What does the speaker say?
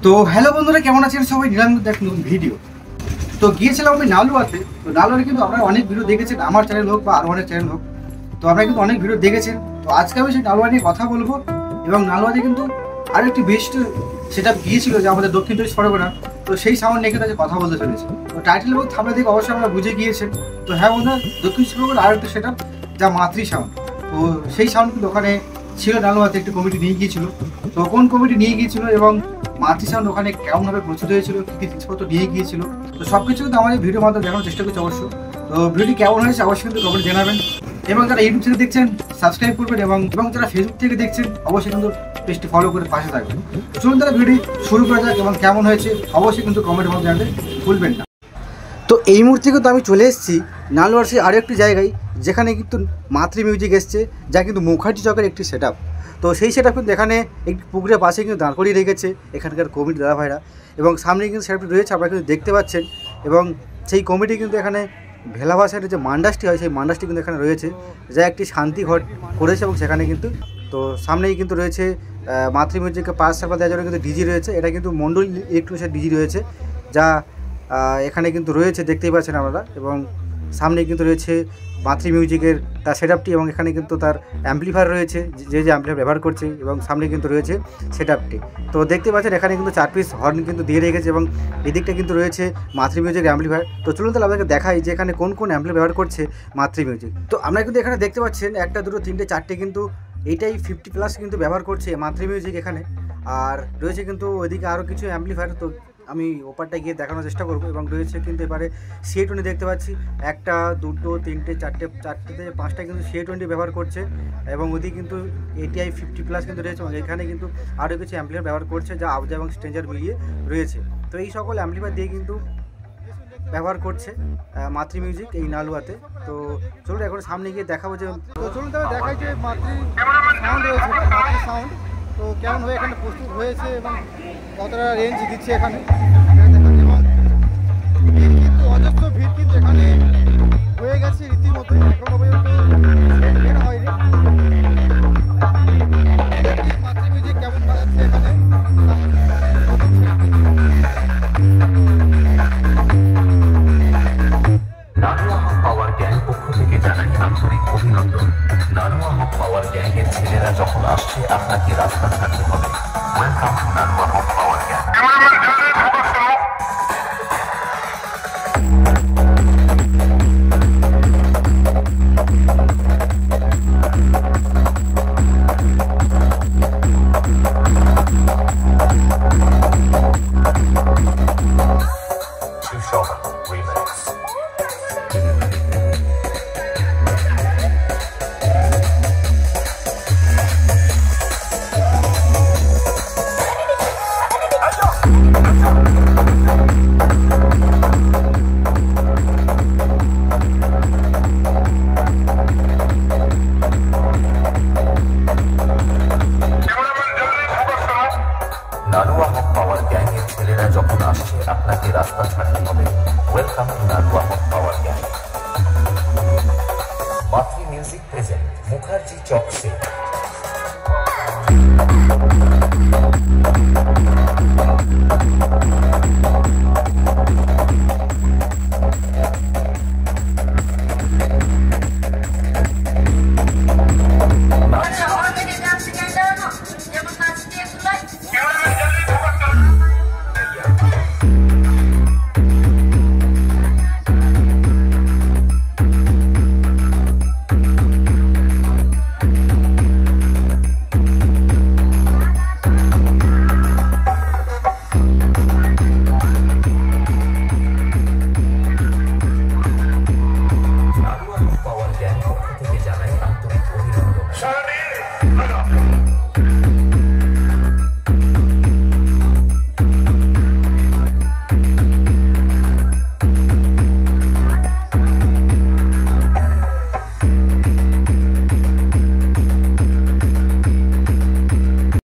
তো হ্যালো বন্ধুরা, কেমন আছেন সবাই? নিলাম দেখ নতুন ভিডিও। তো গিয়েছিলাম আমি নালুয়াতে। তো নালুয়াতে কিন্তু আপনারা অনেক ভিডিও দেখেছেন, আমার চ্যানেল হোক বা আরও অনেক চ্যানেল হোক। তো আপনারা কিন্তু অনেক ভিডিও দেখেছেন। তো আজকে আমি সেই নালুয়া নিয়ে কথা বলবো। এবং নালুয়াতে কিন্তু আরও একটি বেস্ট সেটা গিয়েছিল যে আমাদের দক্ষিণ চব্বিশ পরগনা। তো সেই সাউন্ড নিয়ে কিন্তু কথা বলতে চলেছে। তো টাইটেল এবং থাম্বনেল দেখে অবশ্যই আমরা বুঝে গিয়েছেন। তো হ্যাঁ বন্ধুরা, দক্ষিণ চব্বিশ পরগনার আরও একটা সেটা যা মাতৃ সাউন্ড। তো সেই সাউন্ড কিন্তু ওখানে ছিল নালুয়াতে, একটি কমিটি নিয়ে গিয়েছিল। তো কোন কমিটি নিয়ে গিয়েছিল এবং মাতৃ সাউন্ড ওখানে কেমনভাবে প্রস্তুত হয়েছিল, কী কী জিনিসপত্র নিয়ে গিয়েছিল, তো সব কিছু কিন্তু আমাদের ভিডিওর মাধ্যমে দেখানোর চেষ্টা করছি অবশ্যই। তো ভিডিওটি কেমন হয়েছে অবশ্যই কিন্তু কমেন্টে জানাবেন। এবং যারা ইউটিউব থেকে দেখছেন সাবস্ক্রাইব করবেন, এবং যারা ফেসবুক থেকে দেখছেন অবশ্যই কিন্তু পেজটি ফলো করে পাশে থাকবেন। তো চলুন তারা ভিডিও শুরু করা যাক, এবং কেমন হয়েছে অবশ্যই কিন্তু কমেন্টের মধ্যে জানাতে ভুলবেন না। তো এই মুহূর্তে কিন্তু আমি চলে এসেছি নালুয়ার সেই আরও একটি জায়গায়, যেখানে কিন্তু মাতৃ মিউজিক এসছে, যা কিন্তু মুখার্জি চকের একটি সেট আপ। তো সেই সেট আপ কিন্তু এখানে একটি পুকুরের পাশে কিন্তু দাঁড় করিয়ে রেখেছে এখানকার কমিটি দাদা ভাইরা, এবং সামনে কিন্তু সেট আপটি রয়েছে, আপনারা কিন্তু দেখতে পাচ্ছেন। এবং সেই কমিটি কিন্তু এখানে ভেলা ভাষার যে মান্ডাসটি হয়, সেই মান্ডাসটি কিন্তু এখানে রয়েছে, যা একটি শান্তি ঘর করেছে। এবং সেখানে কিন্তু তো সামনেই কিন্তু রয়েছে মাতৃ মিউজিককে পাঁচ সার্ভার দেওয়ার জন্য কিন্তু ডিজি রয়েছে। এটা কিন্তু মন্ডল ইলেকট্রনিক্সের ডিজি রয়েছে, যা এখানে কিন্তু রয়েছে, দেখতেই পাচ্ছেন আপনারা। এবং সামনে কিন্তু রয়েছে মাতৃ মিউজিকের তার সেট আপটি, এবং এখানে কিন্তু তার অ্যাম্পলিফায়ার রয়েছে, যে অ্যাম্পলিফায়ার ব্যবহার করছে, এবং সামনে কিন্তু রয়েছে সেট আপটি। তো দেখতে পাচ্ছেন এখানে কিন্তু 4 পিস হর্ন কিন্তু দিয়ে রেখেছে, এবং এদিকটা কিন্তু রয়েছে মাতৃ মিউজিক অ্যাম্পলিফায়ার। তো চলুন তাহলে আপনাদেরকে দেখাই যে এখানে কোন কোন অ্যাম্পলিফায়ার ব্যবহার করছে মাতৃ মিউজিক। তো আমরা কিন্তু এখানে দেখতে পাচ্ছেন 1, 2, 3, 4 কিন্তু এইটাই 50+ কিন্তু ব্যবহার করছে মাতৃ মিউজিক এখানে। আর রয়েছে কিন্তু ওইদিকে আরও কিছু অ্যাম্পলিফায়ার, তো আমি ওপারটা গিয়ে দেখানোর চেষ্টা করবো। এবং রয়েছে কিন্তু এবারে CA20 দেখতে পাচ্ছি, 1, 2, 3, 4টে 5টা কিন্তু CA20 ব্যবহার করছে। এবং ওদিকে কিন্তু ATI 50+ কিন্তু রয়েছে, এবং এখানে কিন্তু আরও কিছু অ্যাম্পলিফায়ার ব্যবহার করছে, যা আবজা এবং স্ট্রেঞ্জার মিলিয়ে রয়েছে। তো এই সকল অ্যাম্পলিফায়ার দিয়ে কিন্তু ব্যবহার করছে মাতৃ মিউজিক এই নালুয়াতে। তো চলুন এখন সামনে গিয়ে দেখাবো যে, তো চলুন তবে দেখাই যে মাতৃ সাউন্ড রয়েছে, মাতৃ সাউন্ড তো কেমনভাবে এখানে প্রস্তুত হয়েছে এবং কতটা রেঞ্জ দিচ্ছে এখানে। এবং কিন্তু অজস্র ভিড় কিন্তু এখানে হয়ে গেছে রীতিমতো, এখনো পর্যন্ত বের হয়নি। মাতৃ মিউজিক কেমন বাজাচ্ছে এখানে। নানুয়া হক পাওয়ার গ্যাং পক্ষ থেকে জানাই আন্তরিক অভিনন্দন। নানুয়া হক পাওয়ার গ্যাংয়ের ছেলেরা যখন আসছে, আপনাকে রাস্তা থাকতে হবে। Welcome to Nanua Haque power gang. Nanua Haque power গ্যাংয়ের ছেলেরা যখন আসছে, আপনাকে রাস্তা ছাড়তে হবে। Welcome to Nanua Haque power gang. Matri music present Mukherjee চক সেট।